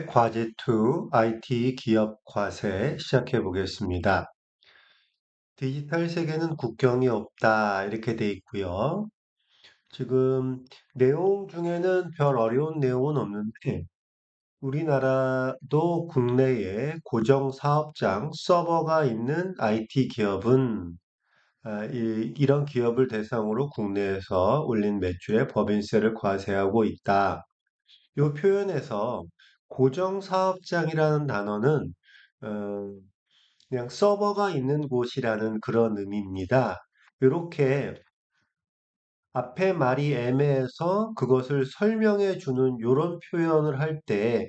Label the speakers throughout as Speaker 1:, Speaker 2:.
Speaker 1: 과제 2, IT 기업 과세 시작해 보겠습니다. 디지털 세계는 국경이 없다, 이렇게 돼 있고요. 지금 내용 중에는 별 어려운 내용은 없는데, 우리나라도 국내에 고정 사업장 서버가 있는 IT 기업은 이런 기업을 대상으로 국내에서 올린 매출에 법인세를 과세하고 있다. 이 표현에서 고정 사업장이라는 단어는 어, 그냥 서버가 있는 곳이라는 그런 의미입니다. 이렇게 앞에 말이 애매해서 그것을 설명해 주는 이런 표현을 할 때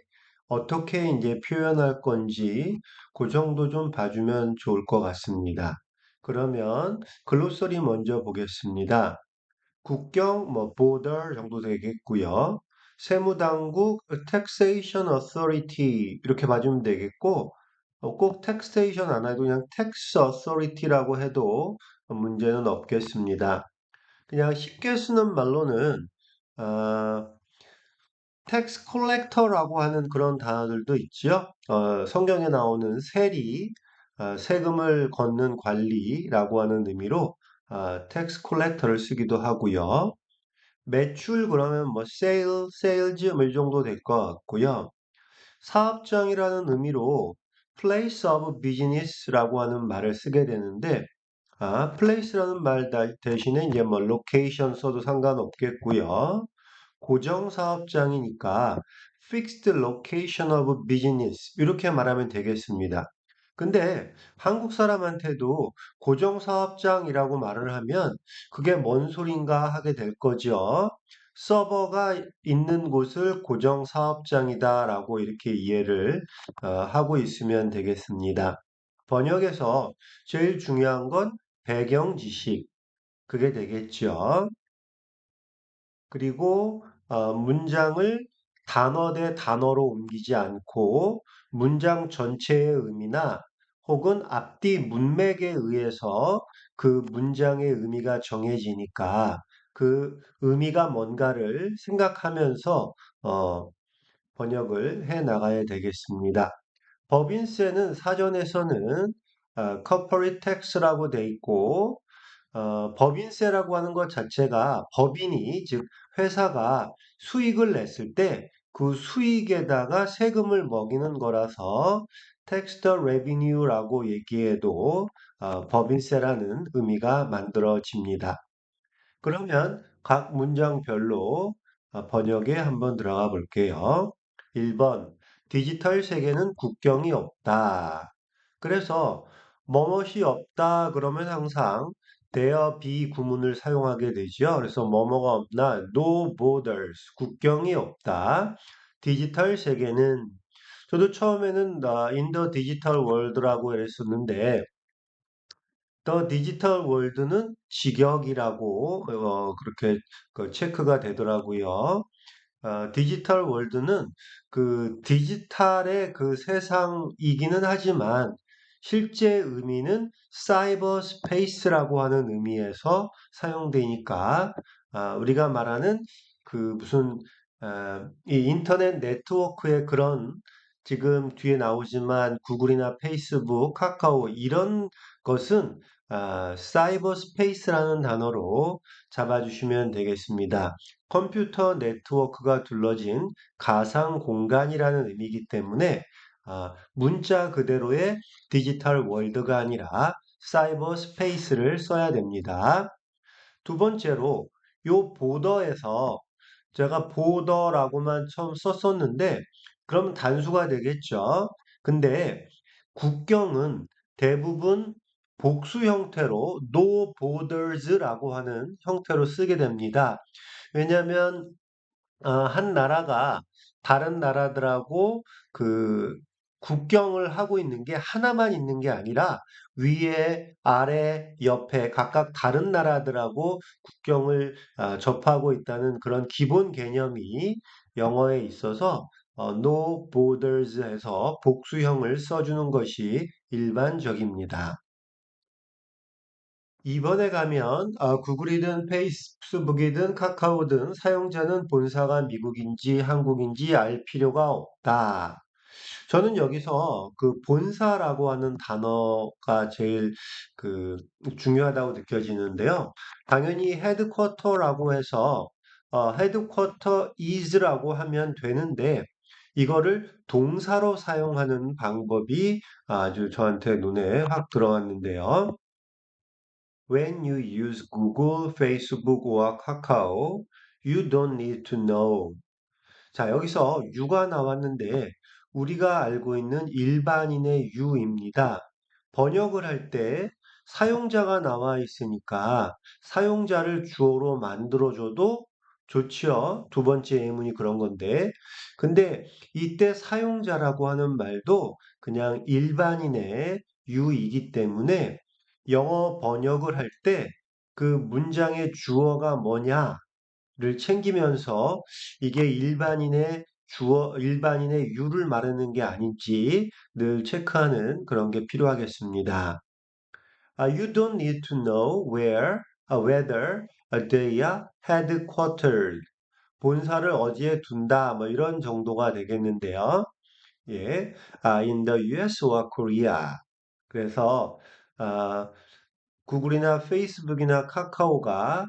Speaker 1: 어떻게 이제 표현할 건지 그 정도 좀 봐주면 좋을 것 같습니다. 그러면 글로서리 먼저 보겠습니다. 국경, border 정도 되겠고요. 세무당국, taxation authority 이렇게 맞으면 되겠고, 꼭 taxation 안 해도 그냥 tax authority라고 해도 문제는 없겠습니다. 그냥 쉽게 쓰는 말로는 아, tax collector라고 하는 그런 단어들도 있죠. 성경에 나오는 세리, 세금을 걷는 관리라고 하는 의미로 tax collector를 쓰기도 하고요. 매출 그러면 뭐 sales 뭐 이 정도 될 것 같고요. 사업장이라는 의미로 place of business라고 하는 말을 쓰게 되는데 place라는 말 대신에 이제 뭐 location 써도 상관없겠고요. 고정 사업장이니까 fixed location of business 이렇게 말하면 되겠습니다. 근데 한국 사람한테도 고정 사업장이라고 말을 하면 그게 뭔 소린가 하게 될 거죠. 서버가 있는 곳을 고정 사업장이다라고 이렇게 이해를 하고 있으면 되겠습니다. 번역에서 제일 중요한 건 배경 지식, 그게 되겠죠. 그리고 문장을 단어 대 단어로 옮기지 않고 문장 전체의 의미나 혹은 앞뒤 문맥에 의해서 그 문장의 의미가 정해지니까 그 의미가 뭔가를 생각하면서 어, 번역을 해 나가야 되겠습니다. 법인세는 사전에서는 corporate tax라고 돼 있고 법인세라고 하는 것 자체가 법인이, 즉, 회사가 수익을 냈을 때 그 수익에다가 세금을 먹이는 거라서 tax the revenue라고 얘기해도 법인세라는 의미가 만들어집니다. 그러면 각 문장별로 번역에 한번 들어가 볼게요. 1번, 디지털 세계는 국경이 없다. 그래서 뭐뭇이 없다 그러면 항상 there be 구문을 사용하게 되죠. 그래서 뭐뭐가 없나 no borders, 국경이 없다. 디지털 세계는 저도 처음에는 in the digital world라고 했었는데 더 디지털 월드는 직역이라고 그렇게 체크가 되더라고요. 디지털 월드는 그 디지털의 그 세상이기는 하지만 실제 의미는 사이버 스페이스라고 하는 의미에서 사용되니까 우리가 말하는 그 무슨 이 인터넷 네트워크의 그런 지금 뒤에 나오지만 구글이나 페이스북, 카카오 이런 것은 사이버 스페이스라는 단어로 잡아주시면 되겠습니다. 컴퓨터 네트워크가 둘러진 가상 공간이라는 의미이기 때문에 문자 그대로의 디지털 월드가 아니라 사이버 스페이스를 써야 됩니다. 두 번째로 요 보더에서 제가 보더라고만 처음 썼었는데 그러면 단수가 되겠죠. 근데 국경은 대부분 복수 형태로 no borders라고 하는 형태로 쓰게 됩니다. 왜냐하면 한 나라가 다른 나라들하고 그 국경을 하고 있는 게 하나만 있는 게 아니라 위에, 아래, 옆에 각각 다른 나라들하고 국경을 접하고 있다는 그런 기본 개념이 영어에 있어서 no borders에서 복수형을 써주는 것이 일반적입니다. 이번에 가면 구글이든 페이스북이든 카카오든 사용자는 본사가 미국인지 한국인지 알 필요가 없다. 저는 여기서 그 본사라고 하는 단어가 제일 그 중요하다고 느껴지는데요. 당연히 헤드쿼터라고 해서 헤드쿼터 is라고 하면 되는데 이거를 동사로 사용하는 방법이 아주 저한테 눈에 확 들어왔는데요. When you use Google, Facebook or Kakao, you don't need to know. 자, 여기서 유가 나왔는데 우리가 알고 있는 일반인의 유입니다. 번역을 할 때 사용자가 나와 있으니까 사용자를 주어로 만들어줘도 좋지요. 두 번째 예문이 그런 건데. 근데 이때 사용자라고 하는 말도 그냥 일반인의 유이기 때문에 영어 번역을 할 때 그 문장의 주어가 뭐냐 를 챙기면서 이게 일반인의 유를 말하는 게 아닌지 늘 체크하는 그런 게 필요하겠습니다. You don't need to know whether they are headquartered. 본사를 어디에 둔다, 뭐 이런 정도가 되겠는데요. 예, in the US or Korea. 그래서 아, 구글이나 페이스북이나 카카오가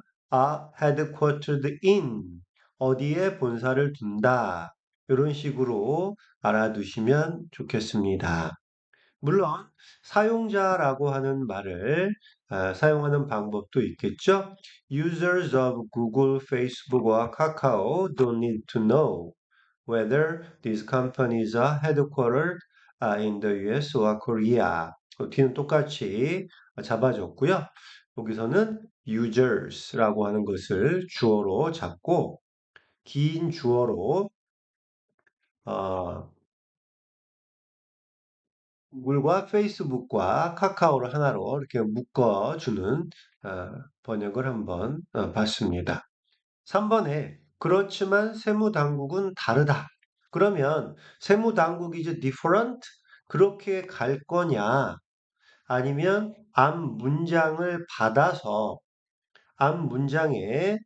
Speaker 1: headquartered in 어디에 본사를 둔다. 이런 식으로 알아두시면 좋겠습니다. 물론 사용자라고 하는 말을 사용하는 방법도 있겠죠. Users of Google, Facebook or Kakao don't need to know whether these companies are headquartered in the US or Korea. 뒤는 똑같이 잡아줬고요. 여기서는 users라고 하는 것을 주어로 잡고 긴 주어로 어, 구글과 페이스북과 카카오를 하나로 이렇게 묶어주는 번역을 한번 봤습니다. 3번에 그렇지만 세무당국은 다르다. 그러면 세무당국이 이제 different? 그렇게 갈 거냐? 아니면 앞 문장을 받아서 앞 문장에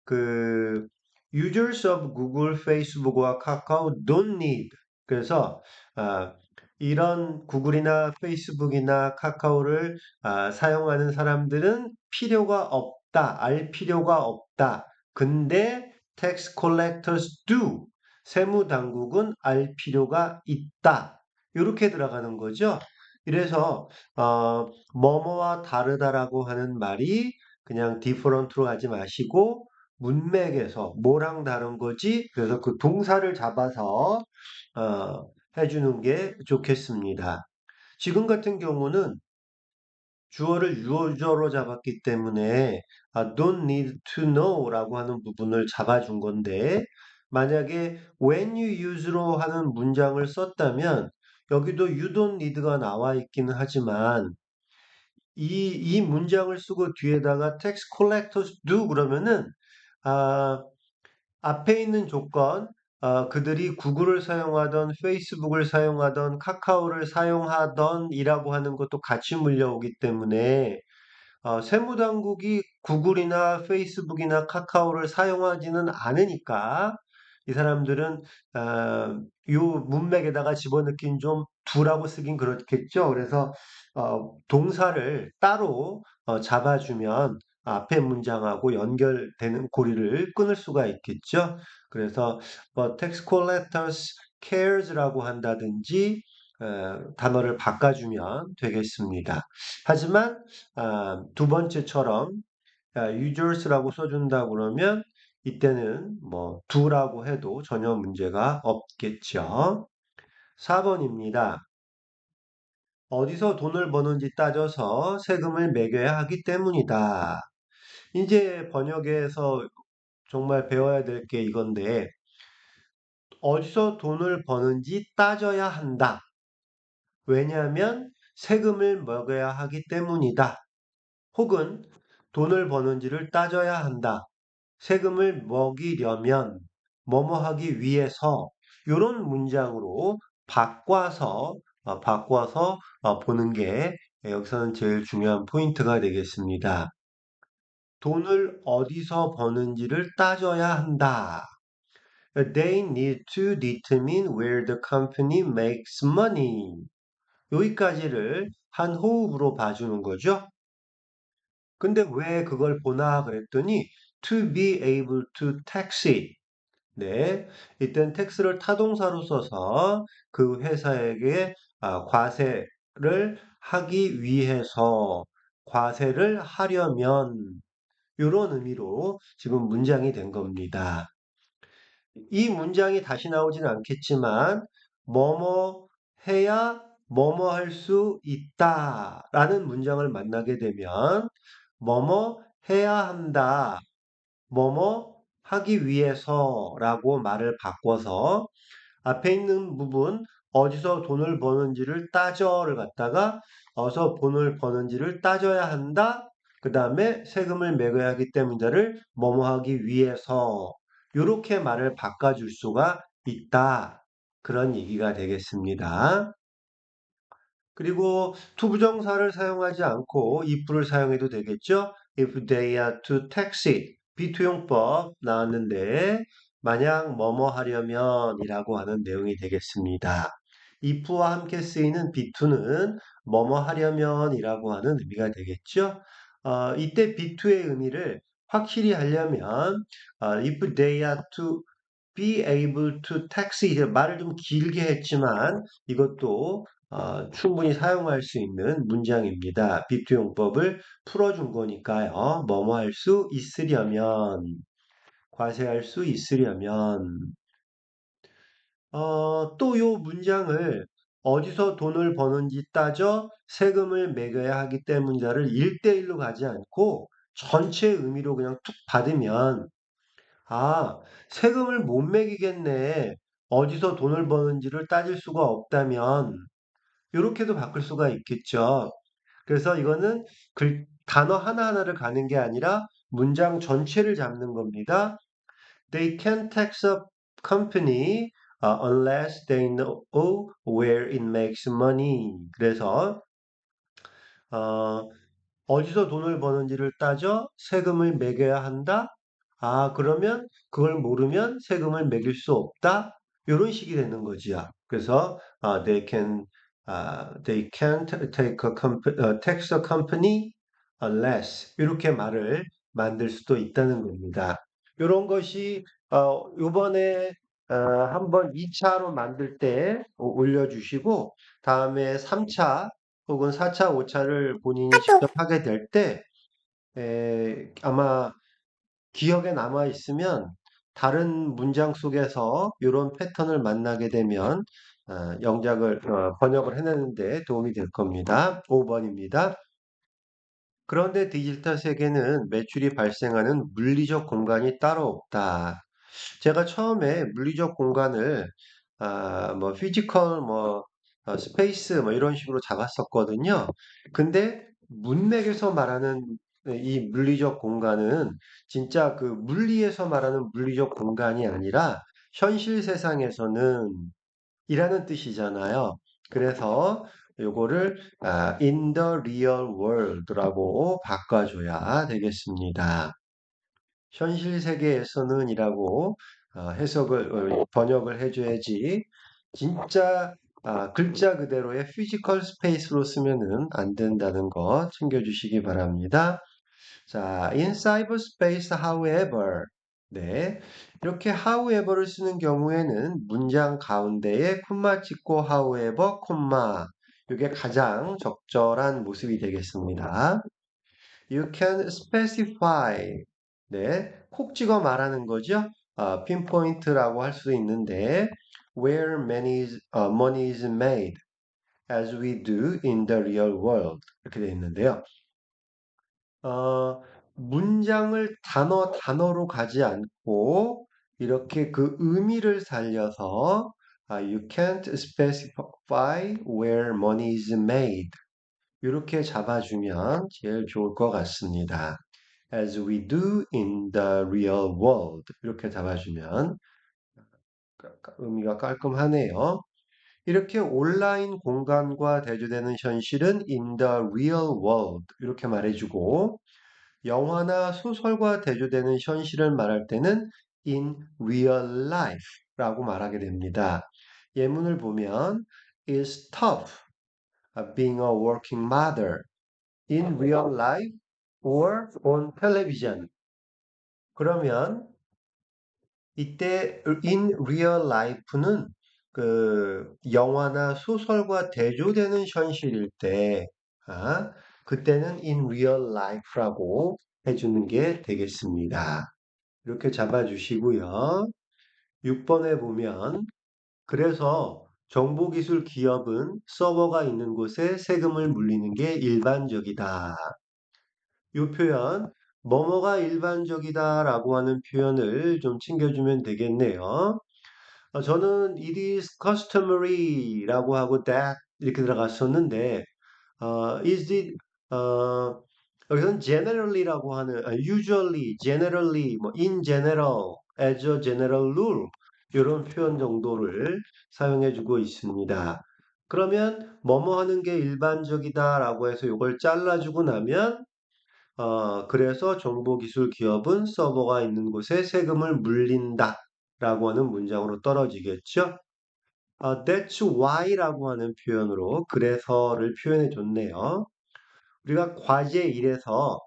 Speaker 1: 그 users of Google, Facebook와 카카오 don't need. 그래서 아, 이런 구글이나 페이스북이나 카카오를 사용하는 사람들은 필요가 없다, 알 필요가 없다. 근데 tax collectors do. 세무 당국은 알 필요가 있다. 이렇게 들어가는 거죠. 이래서 뭐뭐와 다르다라고 하는 말이 그냥 different로 하지 마시고 문맥에서 뭐랑 다른 거지? 그래서 그 동사를 잡아서 해주는 게 좋겠습니다. 지금 같은 경우는 주어를 유어로 잡았기 때문에 don't need to know라고 하는 부분을 잡아준 건데 만약에 when you use로 하는 문장을 썼다면 여기도 you don't need가 나와 있기는 하지만 이 문장을 쓰고 뒤에다가 tax collectors do 그러면은 아, 앞에 있는 조건, 그들이 구글을 사용하던 페이스북을 사용하던 카카오를 사용하던 이라고 하는 것도 같이 물려오기 때문에 세무당국이 구글이나 페이스북이나 카카오를 사용하지는 않으니까 이 사람들은 요 문맥에다가 집어넣긴 좀 두라고 쓰긴 그렇겠죠. 그래서 동사를 따로 잡아주면 앞에 문장하고 연결되는 고리를 끊을 수가 있겠죠. 그래서 뭐 tax collectors cares라고 한다든지 단어를 바꿔주면 되겠습니다. 하지만 두 번째처럼 users라고 써준다 그러면 이때는 뭐 do라고 해도 전혀 문제가 없겠죠. 4번입니다. 어디서 돈을 버는지 따져서 세금을 매겨야 하기 때문이다. 이제 번역에서 정말 배워야 될 게 이건데 어디서 돈을 버는지 따져야 한다. 왜냐하면 세금을 먹여야 하기 때문이다. 혹은 돈을 버는지를 따져야 한다. 세금을 먹이려면 뭐뭐 하기 위해서 이런 문장으로 바꿔서 보는 게 여기서는 제일 중요한 포인트가 되겠습니다. 돈을 어디서 버는지를 따져야 한다. They need to determine where the company makes money. 여기까지를 한 호흡으로 봐주는 거죠. 근데 왜 그걸 보나 그랬더니 to be able to tax it. 네, 이땐 tax를 타동사로 써서 그 회사에게 과세를 하기 위해서 과세를 하려면 이런 의미로 지금 문장이 된 겁니다. 이 문장이 다시 나오지는 않겠지만 뭐뭐 해야 뭐뭐 할 수 있다라는 문장을 만나게 되면 뭐뭐 해야 한다, 뭐뭐 하기 위해서라고 말을 바꿔서 앞에 있는 부분 어디서 돈을 버는지를 따져를 갖다가 어디서 돈을 버는지를 따져야 한다. 그 다음에 세금을 매겨야 하기 때문에를 뭐뭐 하기 위해서 이렇게 말을 바꿔줄 수가 있다. 그런 얘기가 되겠습니다. 그리고 투부정사를 사용하지 않고 if를 사용해도 되겠죠? If they are to tax it. 비투용법 나왔는데 만약 뭐뭐 하려면 이라고 하는 내용이 되겠습니다. if와 함께 쓰이는 be2는 뭐뭐 하려면 이라고 하는 의미가 되겠죠? 이때 be2의 의미를 확실히 하려면 if they are to be able to tax it 말을 좀 길게 했지만 이것도 충분히 사용할 수 있는 문장입니다. 비투용법을 풀어준 거니까요. 뭐뭐 할 수 있으려면, 과세할 수 있으려면, 또 요 문장을 어디서 돈을 버는지 따져 세금을 매겨야 하기 때문이다를 1대1로 가지 않고 전체 의미로 그냥 툭 받으면, 세금을 못 매기겠네. 어디서 돈을 버는지를 따질 수가 없다면, 이렇게도 바꿀 수가 있겠죠. 그래서 이거는 단어 하나하나를 가는 게 아니라 문장 전체를 잡는 겁니다. They can't tax a company unless they know where it makes money. 그래서 어, 어디서 돈을 버는지를 따져 세금을 매겨야 한다. 그러면 그걸 모르면 세금을 매길 수 없다. 이런 식이 되는 거지요. 그래서 they can't take a tax a company unless 이렇게 말을 만들 수도 있다는 겁니다. 이런 것이 이번에 한번 2차로 만들 때 올려주시고 다음에 3차 혹은 4차, 5차를 본인이 직접 하게 될 때 아마 기억에 남아 있으면 다른 문장 속에서 이런 패턴을 만나게 되면 번역을 해내는데 도움이 될 겁니다. 5번입니다. 그런데 디지털 세계는 매출이 발생하는 물리적 공간이 따로 없다. 제가 처음에 물리적 공간을 뭐 피지컬 스페이스 뭐 이런 식으로 잡았었거든요. 근데 문맥에서 말하는 이 물리적 공간은 진짜 그 물리에서 말하는 물리적 공간이 아니라 현실 세상에서는 이라는 뜻이잖아요. 그래서 요거를 in the real world라고 바꿔줘야 되겠습니다. 현실 세계에서는 이라고 번역을 해줘야지 진짜 글자 그대로의 피지컬 스페이스로 쓰면은 안 된다는 거 챙겨주시기 바랍니다. 자, in cyberspace, however. 네. 이렇게 however를 쓰는 경우에는 문장 가운데에 콤마 찍고 however, 콤마. 이게 가장 적절한 모습이 되겠습니다. You can specify. 네. 콕 찍어 말하는 거죠. pinpoint라고 할 수도 있는데, where money is made, as we do in the real world. 이렇게 되어 있는데요. 문장을 단어로 가지 않고 이렇게 그 의미를 살려서 you can't specify where money is made. 이렇게 잡아주면 제일 좋을 것 같습니다. As we do in the real world. 이렇게 잡아주면 의미가 깔끔하네요. 이렇게 온라인 공간과 대조되는 현실은 in the real world 이렇게 말해주고 영화나 소설과 대조되는 현실을 말할 때는 in real life라고 말하게 됩니다. 예문을 보면 It's tough being a working mother in real life or on television. 그러면 이때 in real life는 그 영화나 소설과 대조되는 현실일 때, 그때는 in real life라고 해주는 게 되겠습니다. 이렇게 잡아주시고요. 6번에 보면, 그래서 정보기술 기업은 서버가 있는 곳에 세금을 물리는 게 일반적이다. 이 표현, 뭐뭐가 일반적이다라고 하는 표현을 좀 챙겨주면 되겠네요. 저는 it is customary라고 하고 that 이렇게 들어갔었는데 is it 여기서는 generally라고 하는 usually, generally, 뭐 in general, as a general rule 이런 표현 정도를 사용해 주고 있습니다. 그러면 뭐뭐 하는 게 일반적이다라고 해서 이걸 잘라주고 나면 그래서 정보기술 기업은 서버가 있는 곳에 세금을 물린다 라고 하는 문장으로 떨어지겠죠. That's why라고 하는 표현으로 그래서를 표현해 줬네요. 우리가 과제 1에서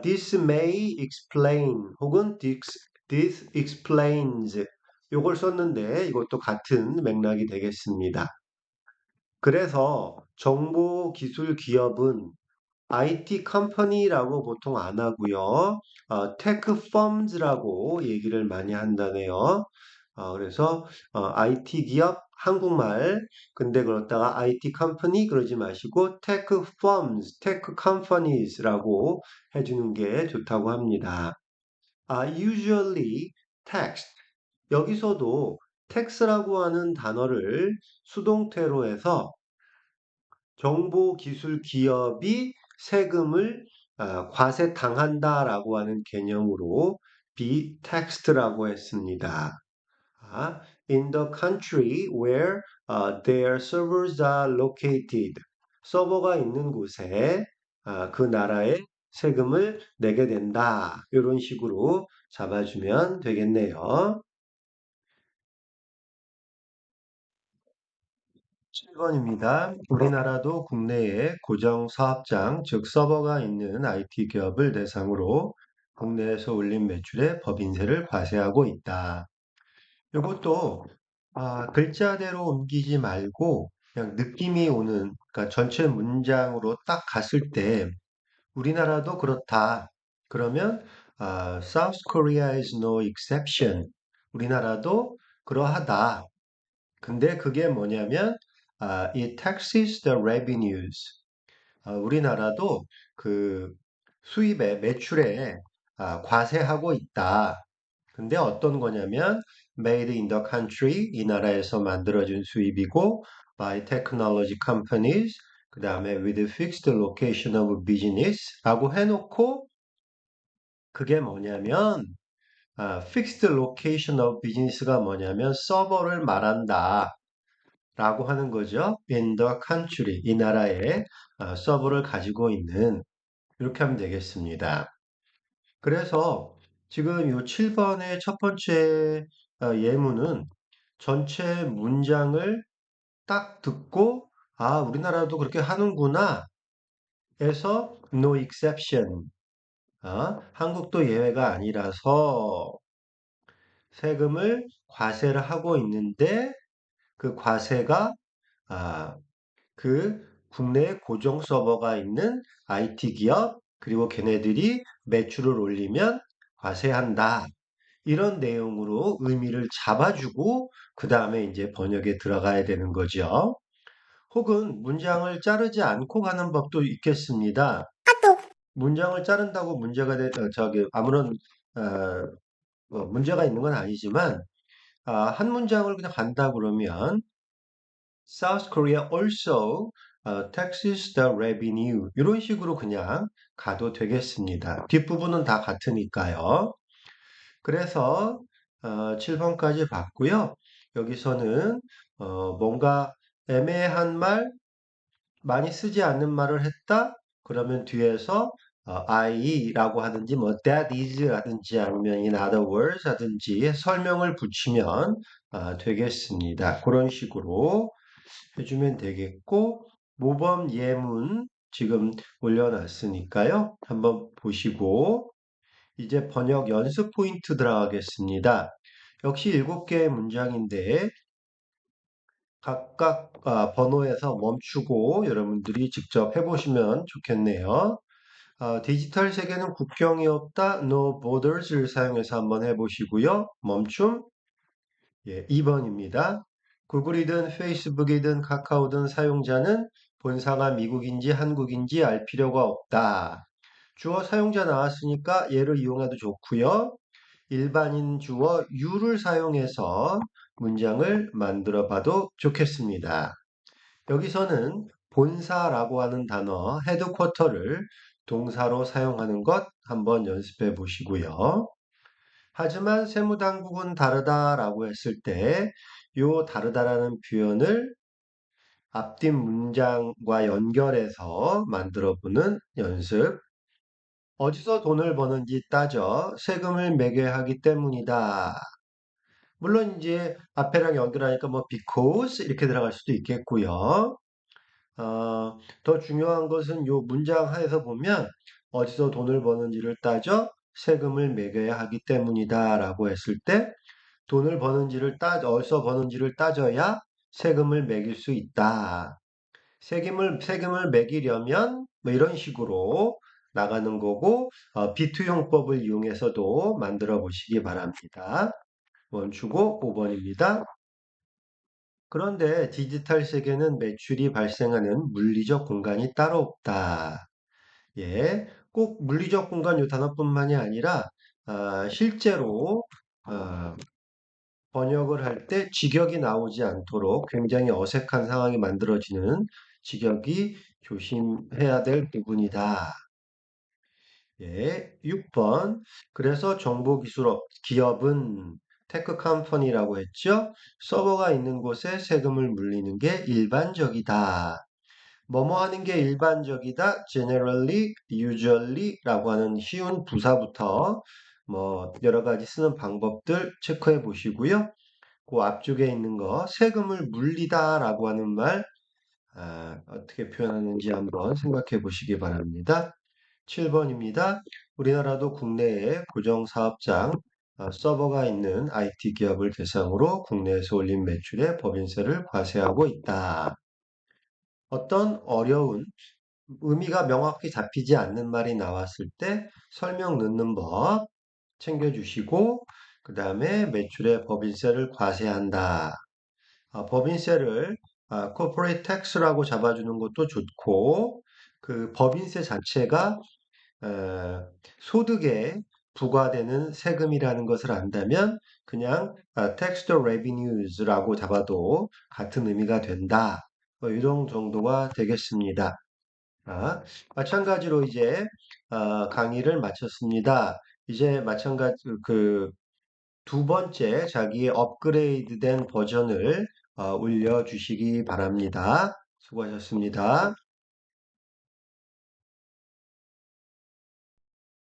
Speaker 1: this may explain 혹은 this explains 요걸 썼는데 이것도 같은 맥락이 되겠습니다. 그래서 정보기술 기업은 IT 컴퍼니라고 보통 안 하고요. 테크 펌즈라고 얘기를 많이 한다네요. 그래서 IT 기업 한국말 근데 그렇다가 IT 컴퍼니 그러지 마시고 테크 펌즈, 테크 컴퍼니즈라고 해주는 게 좋다고 합니다. usually text 여기서도 text라고 하는 단어를 수동태로 해서 정보기술 기업이 세금을 과세당한다라고 하는 개념으로 be taxed라고 했습니다. In the country where their servers are located. 서버가 있는 곳에 그 나라에 세금을 내게 된다. 이런 식으로 잡아주면 되겠네요. 7번입니다. 우리나라도 국내에 고정 사업장, 즉 서버가 있는 IT 기업을 대상으로 국내에서 올린 매출에 법인세를 과세하고 있다. 이것도 글자대로 옮기지 말고 그냥 느낌이 오는, 그러니까 전체 문장으로 딱 갔을 때 우리나라도 그렇다. 그러면 South Korea is no exception. 우리나라도 그러하다. 근데 그게 뭐냐면 it taxes the revenues. 우리나라도 그 수입에 매출에 과세하고 있다. 근데 어떤 거냐면 made in the country 이 나라에서 만들어진 수입이고 by technology companies 그 다음에 with fixed location of business 라고 해놓고 그게 뭐냐면 fixed location of business가 뭐냐면 서버를 말한다. 라고 하는 거죠. In the country, 이 나라에 서버를 가지고 있는 이렇게 하면 되겠습니다. 그래서 지금 이 7번의 첫 번째 예문은 전체 문장을 딱 듣고 우리나라도 그렇게 하는구나 해서 no exception. 한국도 예외가 아니라서 세금을 과세를 하고 있는데 그 과세가 아, 그 국내 고정 서버가 있는 IT 기업, 그리고 걔네들이 매출을 올리면 과세한다. 이런 내용으로 의미를 잡아주고, 그 다음에 이제 번역에 들어가야 되는 거죠. 혹은 문장을 자르지 않고 가는 법도 있겠습니다. 문장을 자른다고 아무런, 어, 문제가 있는 건 아니지만, 한 문장을 그냥 간다 그러면, South Korea also taxes the revenue. 이런 식으로 그냥 가도 되겠습니다. 뒷부분은 다 같으니까요. 그래서 7번까지 봤고요. 여기서는 뭔가 애매한 말, 많이 쓰지 않는 말을 했다? 그러면 뒤에서 I라고 하든지 뭐 that is라든지 아니면 in other words 하든지 설명을 붙이면 되겠습니다. 그런 식으로 해주면 되겠고 모범 예문 지금 올려놨으니까요. 한번 보시고 이제 번역 연습 포인트 들어가겠습니다. 역시 7개의 문장인데 각각 번호에서 멈추고 여러분들이 직접 해보시면 좋겠네요. 디지털 세계는 국경이 없다. No borders를 사용해서 한번 해보시고요. 멈춤. 예, 2번입니다. 구글이든 페이스북이든 카카오든 사용자는 본사가 미국인지 한국인지 알 필요가 없다. 주어 사용자 나왔으니까 얘를 이용해도 좋고요. 일반인 주어 you를 사용해서 문장을 만들어 봐도 좋겠습니다. 여기서는 본사라고 하는 단어 헤드쿼터를 동사로 사용하는 것 한번 연습해 보시고요. 하지만 세무당국은 다르다라고 했을 때 요 다르다라는 표현을 앞뒤 문장과 연결해서 만들어 보는 연습. 어디서 돈을 버는지 따져 세금을 매겨야 하기 때문이다. 물론 이제 앞에랑 연결하니까 뭐 because 이렇게 들어갈 수도 있겠고요. 더 중요한 것은 요 문장 하에서 보면 어디서 돈을 버는지를 따져 세금을 매겨야 하기 때문이다라고 했을 때 돈을 버는지를 어디서 버는지를 따져야 세금을 매길 수 있다. 세금을 매기려면 뭐 이런 식으로 나가는 거고 비투용법을 이용해서도 만들어 보시기 바랍니다. 멈추고 5번입니다. 그런데 디지털 세계는 매출이 발생하는 물리적 공간이 따로 없다. 예, 꼭 물리적 공간 이 단어뿐만이 아니라 실제로 아, 번역을 할 때 직역이 나오지 않도록 굉장히 어색한 상황이 만들어지는 직역이 조심해야 될 부분이다. 예, 6번. 그래서 정보기술업 기업은 테크 컴퍼니라고 했죠. 서버가 있는 곳에 세금을 물리는 게 일반적이다. 뭐뭐 하는 게 일반적이다. generally, usually라고 하는 쉬운 부사부터 뭐 여러 가지 쓰는 방법들 체크해 보시고요. 그 앞쪽에 있는 거 세금을 물리다라고 하는 말 어떻게 표현하는지 한번 생각해 보시기 바랍니다. 7번입니다. 우리나라도 국내에 고정사업장 서버가 있는 IT 기업을 대상으로 국내에서 올린 매출에 법인세를 과세하고 있다. 어떤 어려운 의미가 명확히 잡히지 않는 말이 나왔을 때 설명 넣는 법 챙겨주시고 그 다음에 매출에 법인세를 과세한다. 법인세를 corporate tax라고 잡아주는 것도 좋고 그 법인세 자체가 소득에 부과되는 세금이라는 것을 안다면 그냥 tax revenues라고 잡아도 같은 의미가 된다. 뭐 이런 정도가 되겠습니다. 마찬가지로 이제 강의를 마쳤습니다. 이제 마찬가지 그 두 번째 자기의 업그레이드된 버전을 올려주시기 바랍니다. 수고하셨습니다.